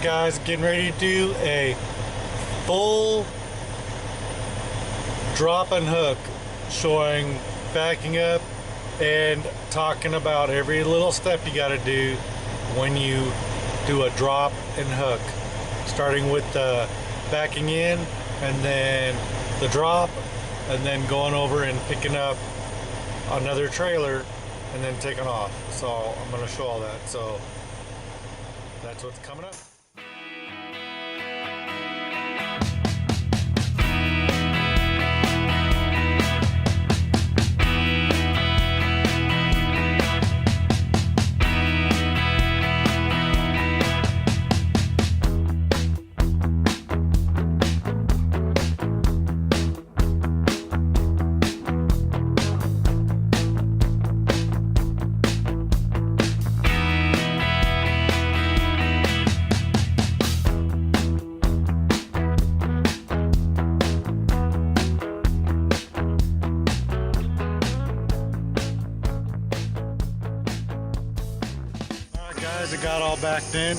Alright guys, getting ready to do a full drop and hook, showing backing up and talking about every little step you got to do when you do a drop and hook, starting with the backing in and then the drop and then going over and picking up another trailer and then taking off. So I'm going to show all that. So that's what's coming up. Guys, I got all backed in.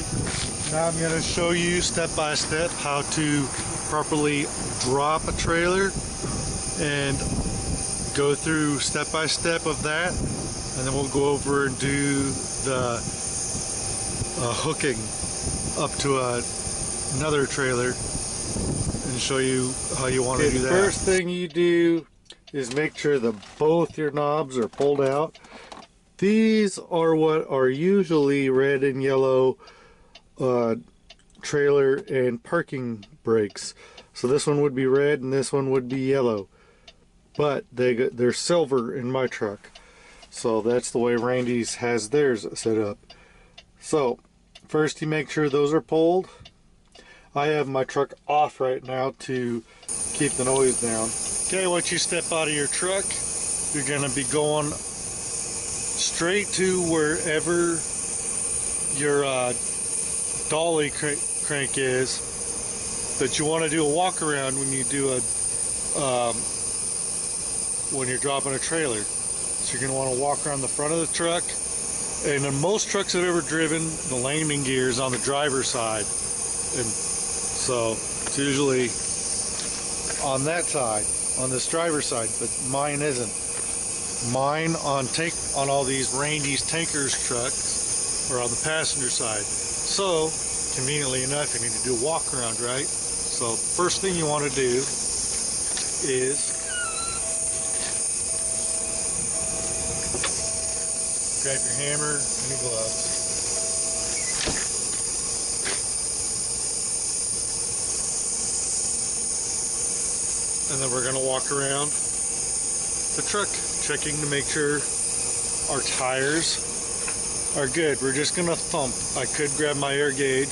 Now I'm going to show you step by step how to properly drop a trailer and go through step by step of that, and then we'll go over and do the hooking up to another trailer and show you how you want to do that. The first thing you do is make sure that both your knobs are pulled out. These are what are usually red and yellow trailer and parking brakes. So this one would be red and this one would be yellow. But they're silver in my truck. So that's the way Randy's has theirs set up. So first you make sure those are pulled. I have my truck off right now to keep the noise down. Okay, once you step out of your truck, you're going to be going straight to wherever your dolly crank is, but you want to do a walk around when you do when you're dropping a trailer. So you're going to want to walk around the front of the truck, and in most trucks I've ever driven, the landing gear is on the driver's side, and so it's usually on that side, on this driver's side, but mine isn't. Mine on all these Randy's Tankers trucks are on the passenger side. So conveniently enough, you need to do a walk around, right? So first thing you want to do is grab your hammer and your gloves. And then we're going to walk around the truck, checking to make sure our tires are good. We're just gonna thump. I could grab my air gauge,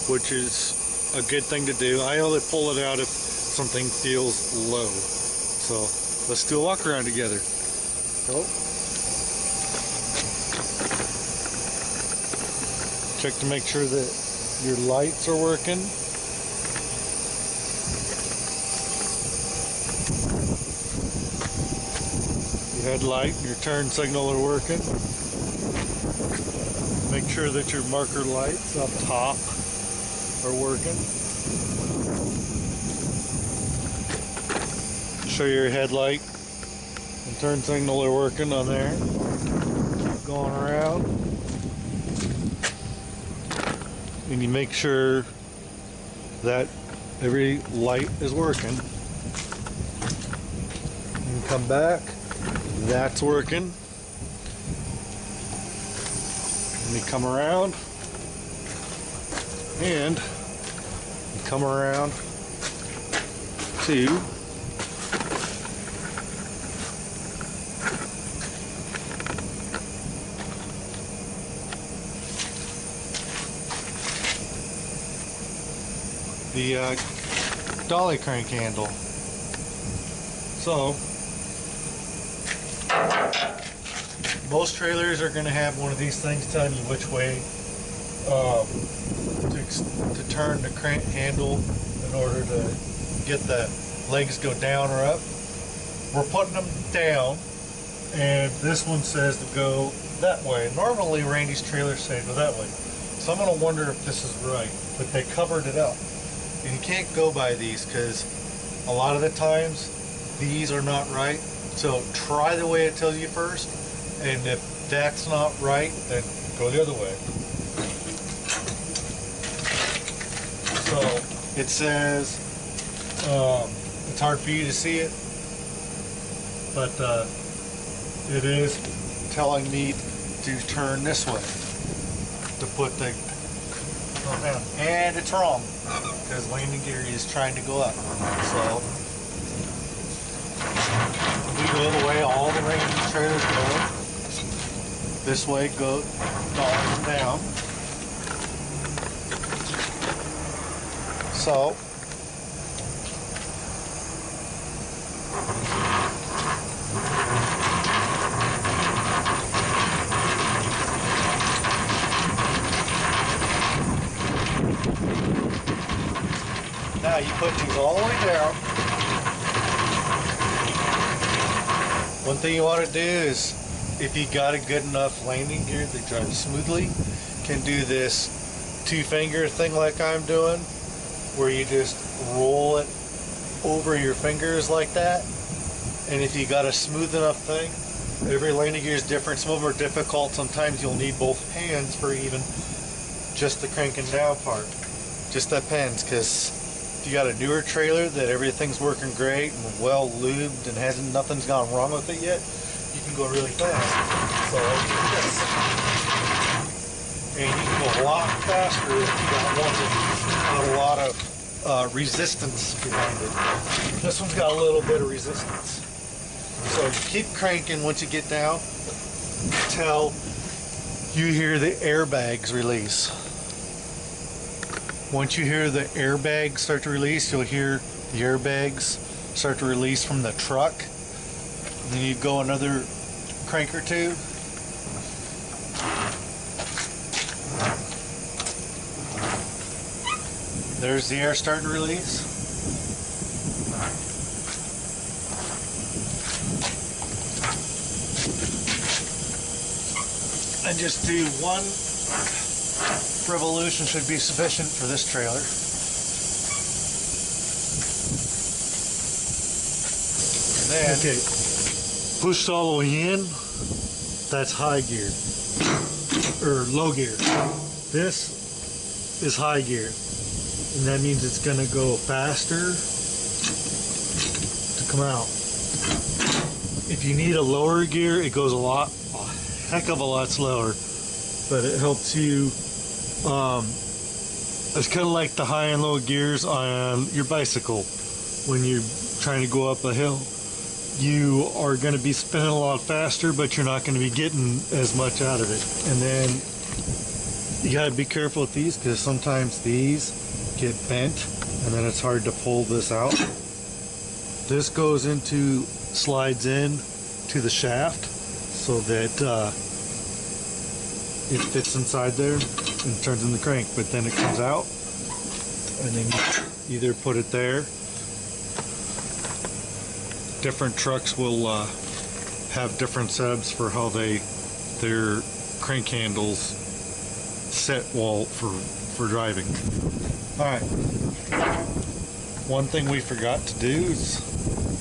which is a good thing to do. I only pull it out if something feels low. So let's do a walk around together. Go. Check to make sure that your lights are working. Headlight, your turn signal are working. Make sure that your marker lights up top are working. Show your headlight and turn signal are working on there. Going around. And you make sure that every light is working. And come back. That's working. And you come around and you come around to the dolly crank handle. So most trailers are going to have one of these things telling you which way to turn the crank handle in order to get the legs go down or up. We're putting them down, and this one says to go that way. Normally Randy's trailers say go that way. So So I'm gonna wonder if this is right, but they covered it up. And you can't go by these because a lot of the times these are not right. So try the way it tells you first, and if that's not right, then go the other way. So it says, it's hard for you to see it, but it is telling me to turn this way to put the down. And it's wrong because landing gear is trying to go up. So we go the way all the Randy trailers go. This way go down. So now you put these all the way down. One thing you want to do is, if you got a good enough landing gear that drives smoothly, can do this two-finger thing like I'm doing, where you just roll it over your fingers like that. And if you got a smooth enough thing, every landing gear is different. Some of them are difficult. Sometimes you'll need both hands for even just the cranking down part. Just depends, because if you got a newer trailer that everything's working great and well lubed and nothing's gone wrong with it yet, you can go really fast. So I'll do this. And you can go a lot faster if you got one that got a lot of resistance behind it. This one's got a little bit of resistance. So you keep cranking once you get down until you hear the airbags release. Once you hear the airbags start to release, you'll hear the airbags start to release from the truck. And then you go another crank or two. There's the air starting to release. And just do one revolution should be sufficient for this trailer. And then, okay, pushed all the way in, that's high gear, or low gear. This is high gear, and that means it's going to go faster to come out. If you need a lower gear, it goes a heck of a lot slower, but it helps you. It's kind of like the high and low gears on your bicycle. When you're trying to go up a hill, you are going to be spinning a lot faster, but you're not going to be getting as much out of it. And then you got to be careful with these, because sometimes these get bent and then it's hard to pull this out. This slides in to the shaft so that it fits inside there and turns in the crank, but then it comes out, and then you either put it there. Different trucks will have different setups for how their crank handles set for driving. All right. One thing we forgot to do is,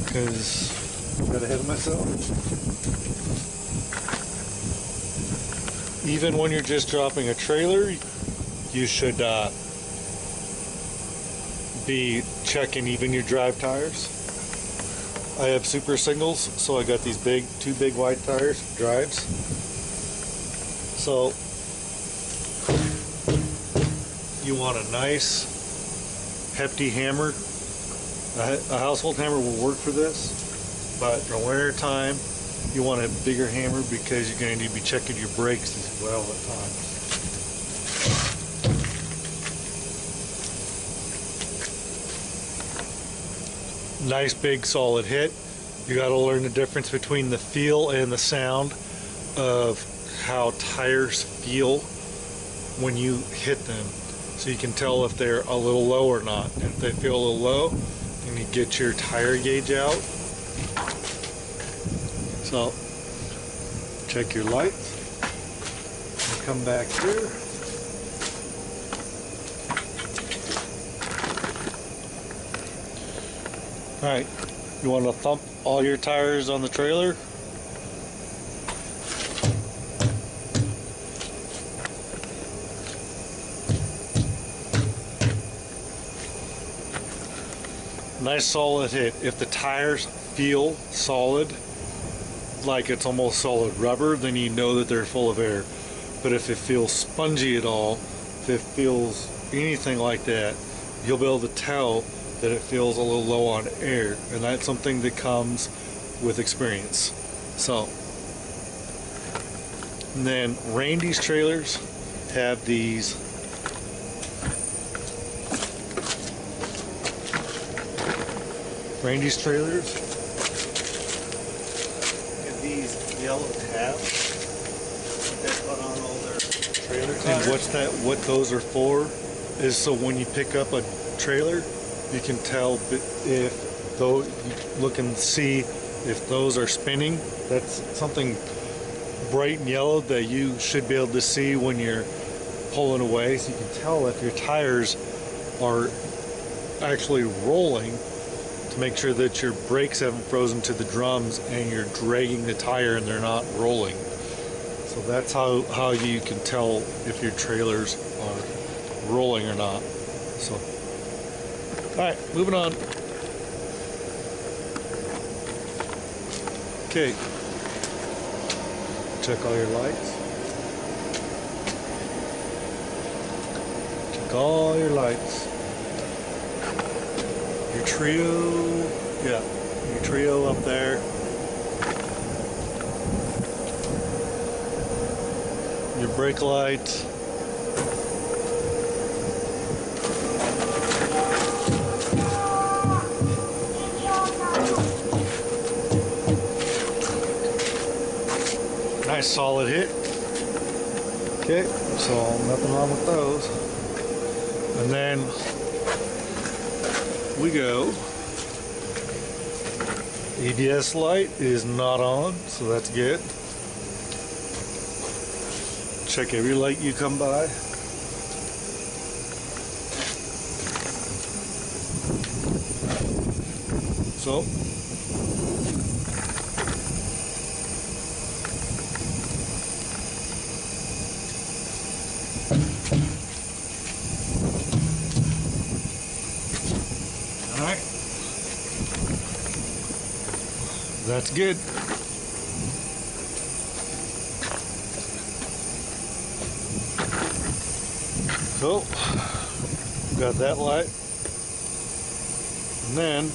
because I got ahead of myself. Even when you're just dropping a trailer, you should be checking even your drive tires. I have super singles, so I got these two big wide tires, drives. So you want a nice hefty hammer. A household hammer will work for this, but in the winter time, you want a bigger hammer because you're going to need to be checking your brakes as well at times. Nice big solid hit. You got to learn the difference between the feel and the sound of how tires feel when you hit them, so you can tell if they're a little low or not. If they feel a little low, then you get your tire gauge out. So check your lights and come back here. Alright, you want to thump all your tires on the trailer? Nice solid hit. If the tires feel solid, like it's almost solid rubber, then you know that they're full of air. But if it feels spongy at all, if it feels anything like that, you'll be able to tell that it feels a little low on air, and that's something that comes with experience. So, and then Randy's trailers have these have these yellow tabs that put on all their trailer tires. And what those are for is so when you pick up a trailer, you can tell if those, you look and see if those are spinning. That's something bright and yellow that you should be able to see when you're pulling away, so you can tell if your tires are actually rolling, to make sure that your brakes haven't frozen to the drums and you're dragging the tire and they're not rolling. So that's how you can tell if your trailers are rolling or not. So, alright, moving on. Okay, check all your lights. Check all your lights. Your Trio, yeah, your Trio up there. Your brake light. Nice solid hit. Okay, so nothing wrong with those. And then we go. ABS light is not on, so that's good. Check every light you come by. So, alright, that's good. So, got that light. And then,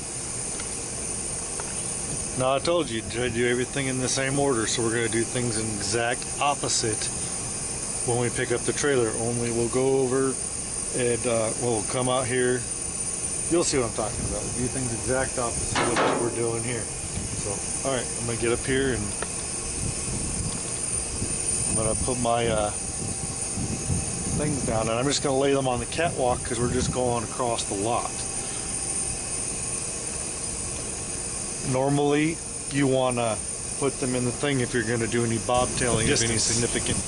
now I told you to do everything in the same order, so we're going to do things in exact opposite when we pick up the trailer. Only we'll go over and we'll come out here. You'll see what I'm talking about. We'll do things exact opposite of what we're doing here. So, alright, I'm going to get up here and I'm going to put my things down, and I'm just going to lay them on the catwalk because we're just going across the lot. Normally, you want to put them in the thing if you're going to do any bobtailing of any significant.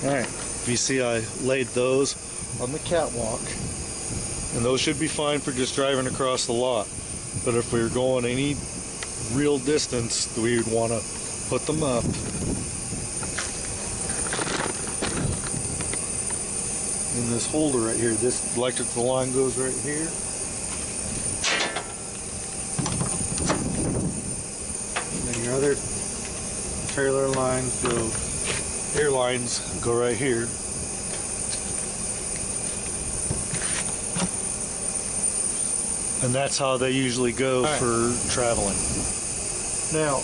Alright, if you see, I laid those on the catwalk, and those should be fine for just driving across the lot. But if we were going any real distance, we would want to put them up in this holder right here. This electrical line goes right here. And then your other trailer lines go, air lines go right here. And that's how they usually go for traveling. Now,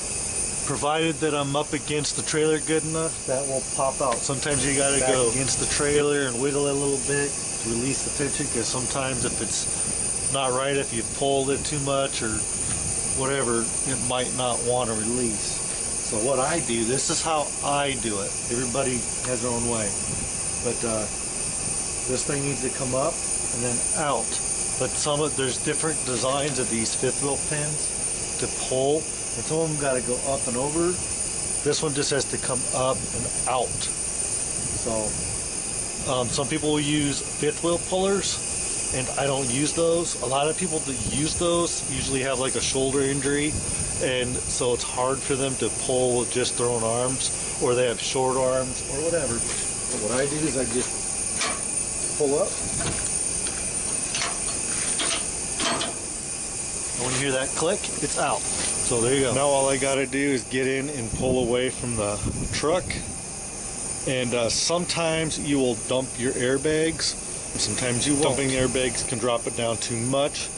provided that I'm up against the trailer good enough, that will pop out. Sometimes you gotta go against the trailer and wiggle it a little bit to release the tension, because sometimes if it's not right, if you pulled it too much or whatever, it might not want to release. So what I do, this is how I do it. Everybody has their own way. But this thing needs to come up and then out. but there's different designs of these fifth wheel pins to pull, and some of them got to go up and over. This one just has to come up and out. So some people will use fifth wheel pullers, and I don't use those. A lot of people that use those usually have like a shoulder injury, and so it's hard for them to pull with just their own arms, or they have short arms or whatever. But what I do is I just pull up, and when you hear that click, it's out. So there you go. Now all I gotta do is get in and pull away from the truck. And sometimes you will dump your airbags, and sometimes you won't. Dumping the airbags can drop it down too much.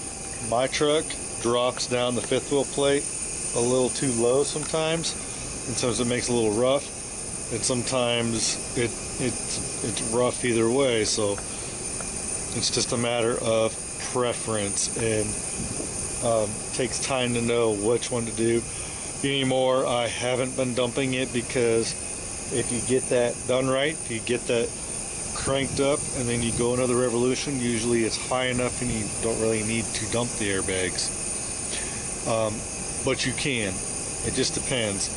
My truck drops down the fifth wheel plate a little too low sometimes, and sometimes it makes it a little rough, and sometimes it's rough either way. So it's just a matter of preference, and takes time to know which one to do. Anymore, I haven't been dumping it, because if you get that done right, if you get that cranked up and then you go another revolution, usually it's high enough and you don't really need to dump the airbags. But you can. It just depends.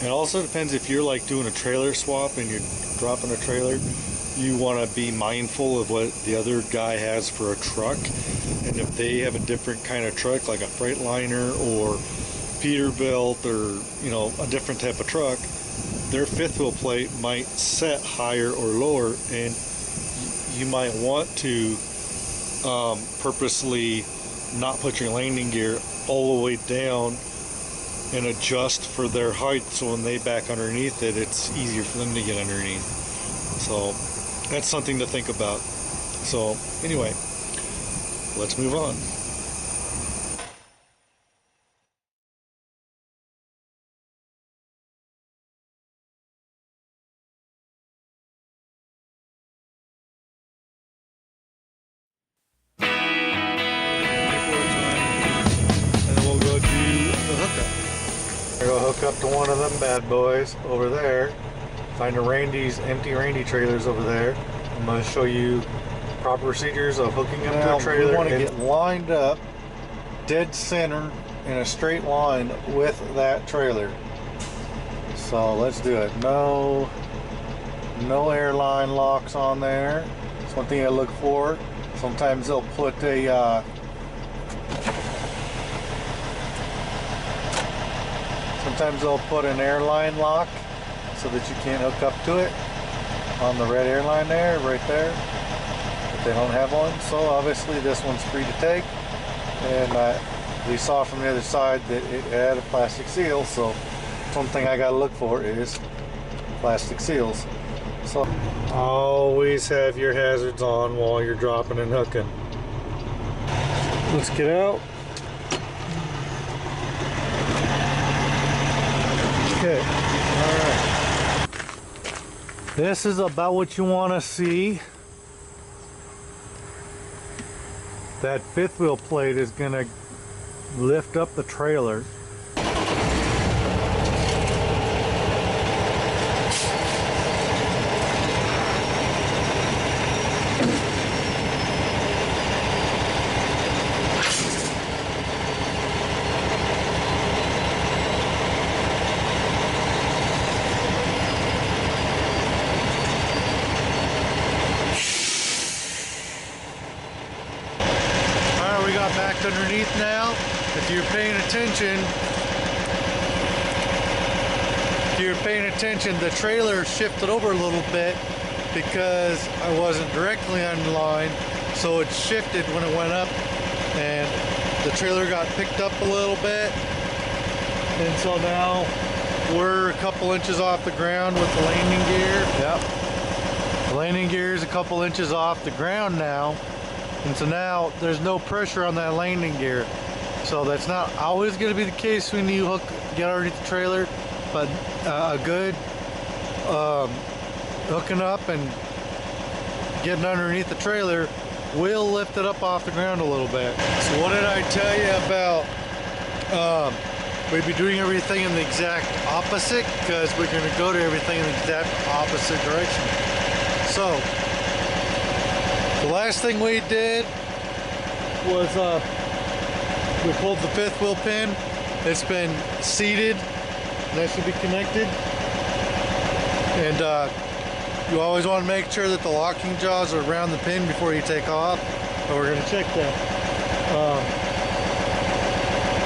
It also depends if you're like doing a trailer swap and you're dropping a trailer. You want to be mindful of what the other guy has for a truck, and if they have a different kind of truck, like a Freightliner or Peterbilt, or a different type of truck, their fifth wheel plate might set higher or lower, and you might want to purposely not put your landing gear all the way down and adjust for their height, so when they back underneath it, it's easier for them to get underneath. So that's something to think about. So anyway, let's move on. Go hook up to one of them bad boys over there. Find a empty Randy trailers over there. I'm going to show you proper procedures of hooking up to a trailer. We want to get lined up dead center in a straight line with that trailer. So let's do it. No airline locks on there. That's one thing I look for. Sometimes they'll put a an airline lock so that you can't hook up to it on the red airline there, right there. But they don't have one, so obviously this one's free to take. And we saw from the other side that it had a plastic seal, so one thing I gotta look for is plastic seals. So always have your hazards on while you're dropping and hooking. Let's get out. Okay, all right. This is about what you want to see. That fifth wheel plate is going to lift up the trailer. Back underneath now. If you're paying attention, the trailer shifted over a little bit because I wasn't directly on the line, so it shifted when it went up, and the trailer got picked up a little bit, and so now we're a couple inches off the ground with the landing gear. Yep, the landing gear is a couple inches off the ground now. And so now there's no pressure on that landing gear. So that's not always going to be the case when you get underneath the trailer, but a good hooking up and getting underneath the trailer will lift it up off the ground a little bit. So what did I tell you about we'd be doing everything in the exact opposite, because we're going to go to everything in the exact opposite direction. So the last thing we did was we pulled the 5th wheel pin. It's been seated. That should be connected. And you always want to make sure that the locking jaws are around the pin before you take off. So we're going to check that.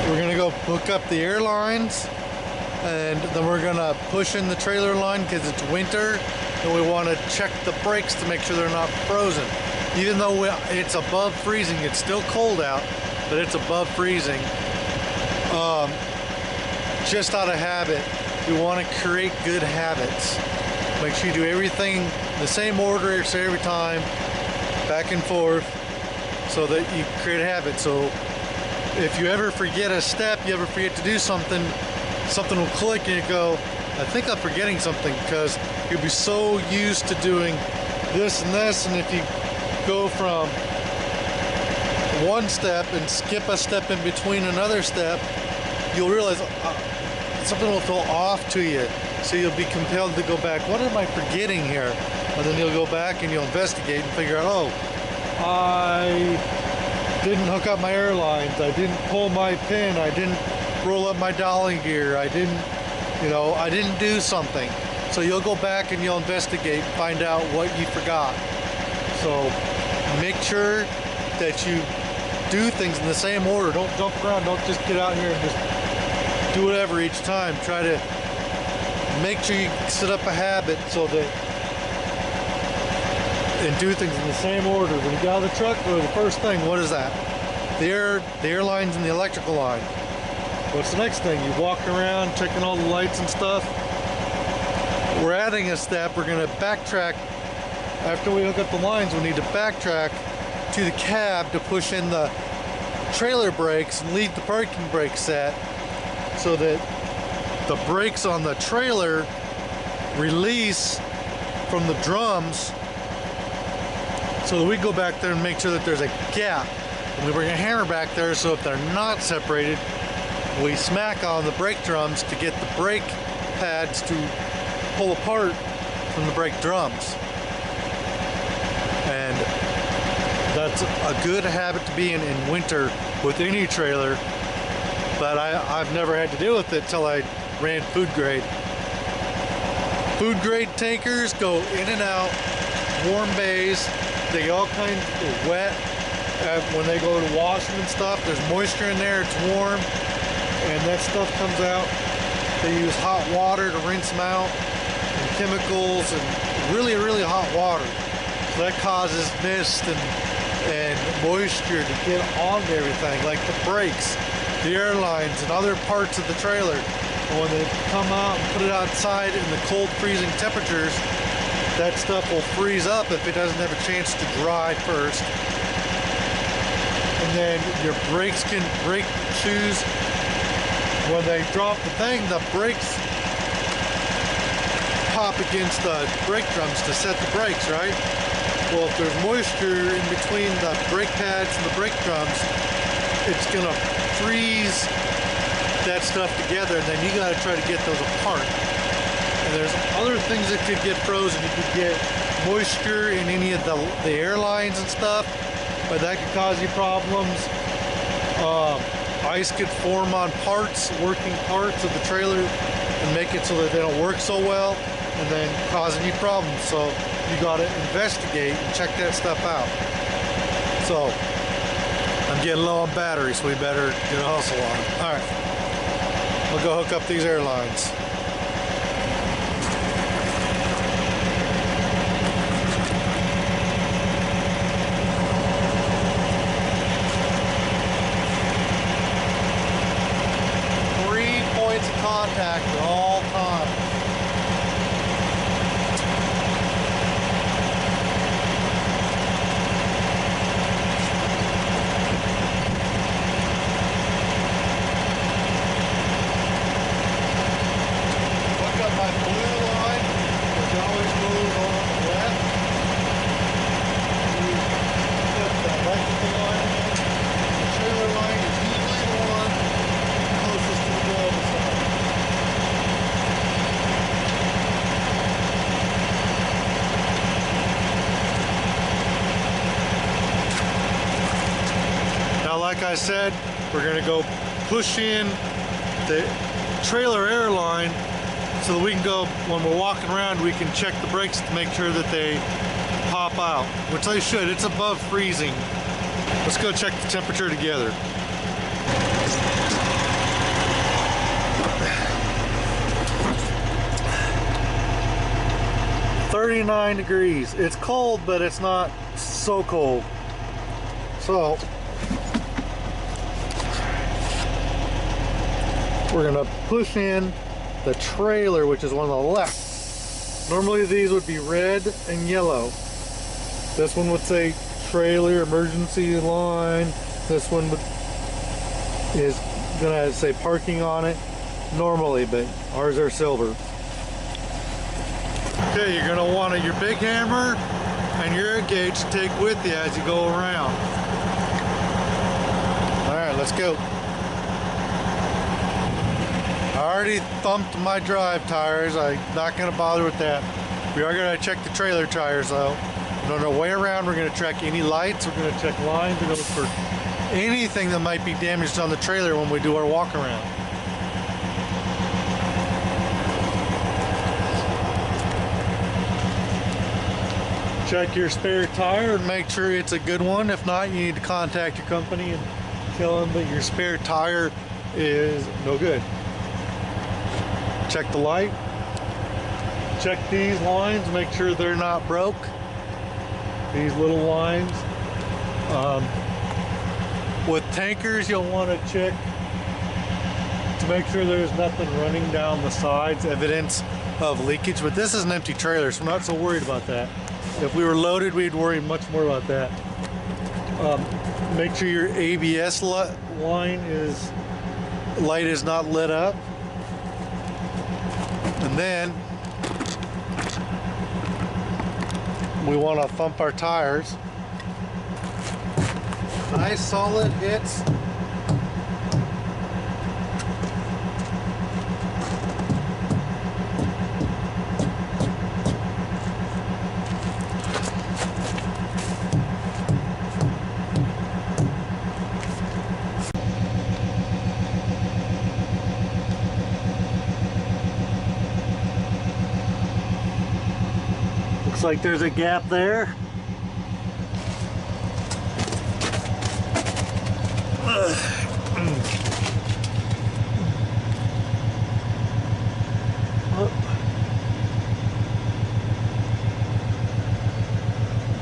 We're going to go hook up the air lines, and then we're going to push in the trailer line because it's winter, and we want to check the brakes to make sure they're not frozen. Even though it's above freezing, it's still cold out, but it's above freezing. Just out of habit, we want to create good habits. Make sure you do everything the same order, so every time, back and forth, so that you create a habit. So if you ever forget a step, you ever forget to do something, something will click and you go, I think I'm forgetting something, because you'll be so used to doing this and this, and if you go from one step and skip a step in between another step, you'll realize something will feel off to you. So you'll be compelled to go back, what am I forgetting here? And then you'll go back and you'll investigate and figure out, oh, I didn't hook up my air lines, I didn't pull my pin, I didn't roll up my dolly gear, I didn't do something. So you'll go back and you'll investigate and find out what you forgot. So make sure that you do things in the same order. Don't jump around, don't just get out here and just do whatever each time. Try to make sure you set up a habit so that and do things in the same order. When you get out of the truck, the first thing, what is that? The air lines and the electrical line. What's the next thing? You walk around checking all the lights and stuff. We're adding a step. We're going to backtrack. After we hook up the lines, we need to backtrack to the cab to push in the trailer brakes and leave the parking brake set so that the brakes on the trailer release from the drums, so that we go back there and make sure that there's a gap. And we bring a hammer back there, so if they're not separated, we smack on the brake drums to get the brake pads to pull apart from the brake drums. And that's a good habit to be in winter with any trailer, but I've never had to deal with it till I ran food grade. Food grade tankers go in and out, warm bays. They get all kinds of wet when they go to wash them and stuff. There's moisture in there, it's warm, and that stuff comes out. They use hot water to rinse them out, and chemicals, and really, really hot water. So that causes mist and moisture to get onto everything, like the brakes, the air lines, and other parts of the trailer. And when they come out and put it outside in the cold, freezing temperatures, that stuff will freeze up if it doesn't have a chance to dry first. And then your brake shoes, when they drop the thing, the brakes pop against the brake drums to set the brakes, right? Well, if there's moisture in between the brake pads and the brake drums, it's gonna freeze that stuff together, and then you gotta try to get those apart. And there's other things that could get frozen. You could get moisture in any of the airlines and stuff, but that could cause you problems. Ice could form on working parts of the trailer, and make it so that they don't work so well, and then causing you problems. So you gotta investigate and check that stuff out. So I'm getting low on battery, so we better get a hustle on it. All right, we'll go hook up these airlines. Contact at all times. like I said, we're gonna go push in the trailer air line so that we can go, when we're walking around, we can check the brakes to make sure that they pop out, which they should. It's above freezing. Let's go check the temperature together. $39 degrees. It's cold, but it's not so cold. So we're gonna push in the trailer, which is on the left. Normally these would be red and yellow. This one would say trailer emergency line. This one is gonna say parking on it normally, but ours are silver. Okay, you're gonna want your big hammer and your air gauge to take with you as you go around. All right, let's go. I already thumped my drive tires. I'm not gonna bother with that. We are gonna check the trailer tires though. And on our way around, we're gonna check any lights. We're gonna check lines. We're gonna look for anything that might be damaged on the trailer when we do our walk around. Check your spare tire and make sure it's a good one. If not, you need to contact your company and tell them that your spare tire is no good. Check the light. Check these lines, make sure they're not broke. These little lines. With tankers, you'll want to check to make sure there's nothing running down the sides, evidence of leakage. But this is an empty trailer, so I'm not so worried about that. If we were loaded, we'd worry much more about that. Make sure your ABS light is not lit up. And then we want to thump our tires. Nice solid hits. Looks like there's a gap there.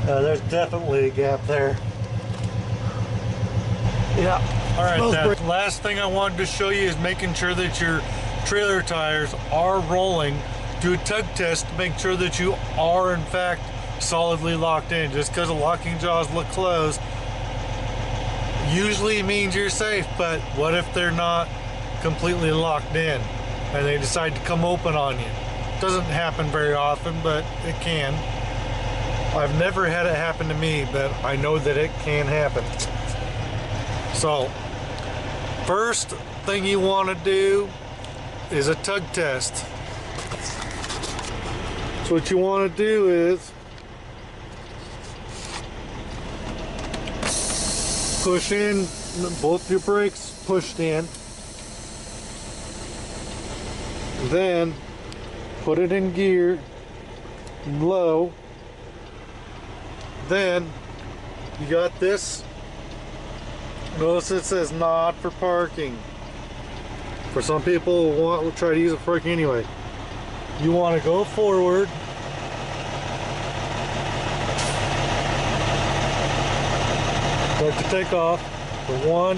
There's definitely a gap there. Yeah. All right, that last thing I wanted to show you is making sure that your trailer tires are rolling. Do a tug test to make sure that you are in fact solidly locked in. Just because the locking jaws look closed usually means you're safe, but what if they're not completely locked in and they decide to come open on you? Doesn't happen very often, but it can. I've never had it happen to me, but I know that it can happen. So first thing you want to do is a tug test. So what you want to do is push in, both your brakes pushed in, then put it in gear low, then you got this, notice it says not for parking. For some people will try to use it for parking anyway. You want to go forward, start to take off for one.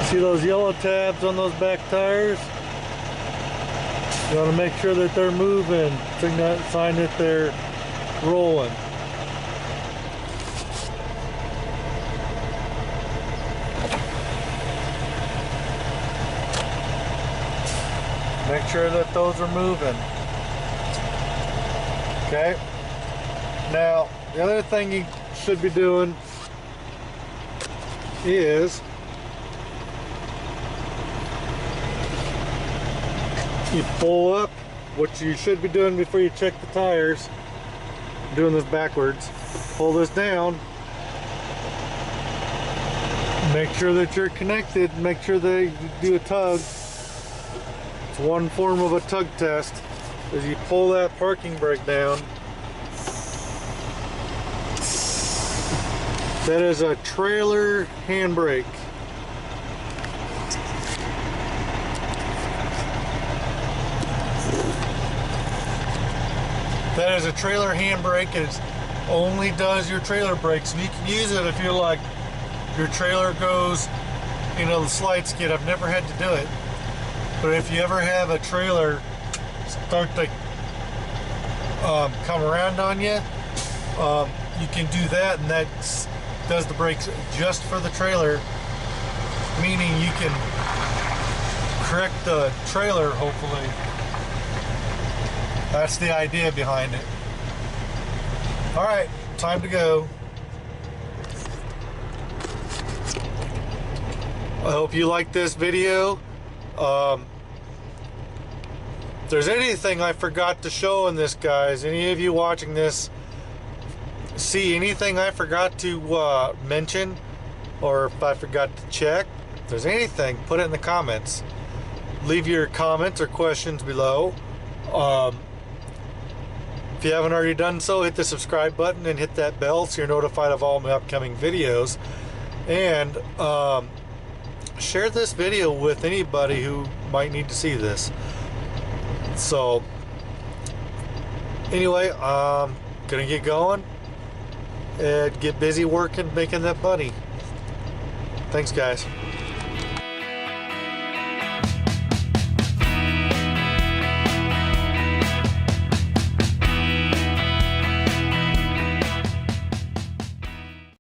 See those yellow tabs on those back tires? You want to make sure that they're moving, sign that they're rolling. Make sure that those are moving. Okay. Now, the other thing you should be doing is you pull up. What you should be doing before you check the tires, doing this backwards, pull this down, Make sure that you're connected. Make sure that you do a tug. It's one form of a tug test. Is you pull that parking brake down. That is a trailer handbrake. That is a trailer handbrake. It only does your trailer brakes, and you can use it if you're like your trailer goes, you know, the slide skid. I've never had to do it, but if you ever have a trailer start to come around on you, you can do that, and that does the brakes just for the trailer, meaning you can correct the trailer, hopefully. That's the idea behind it. All right, time to go. I hope you liked this video. If there's anything I forgot to show in this, guys, any of you watching this see anything I forgot to mention, or if I forgot to check, if there's anything, put it in the comments. Leave your comments or questions below. If you haven't already done so, hit the subscribe button and hit that bell so you're notified of all my upcoming videos. And share this video with anybody who might need to see this. So anyway, I'm gonna get going and get busy working, making that money. Thanks, guys.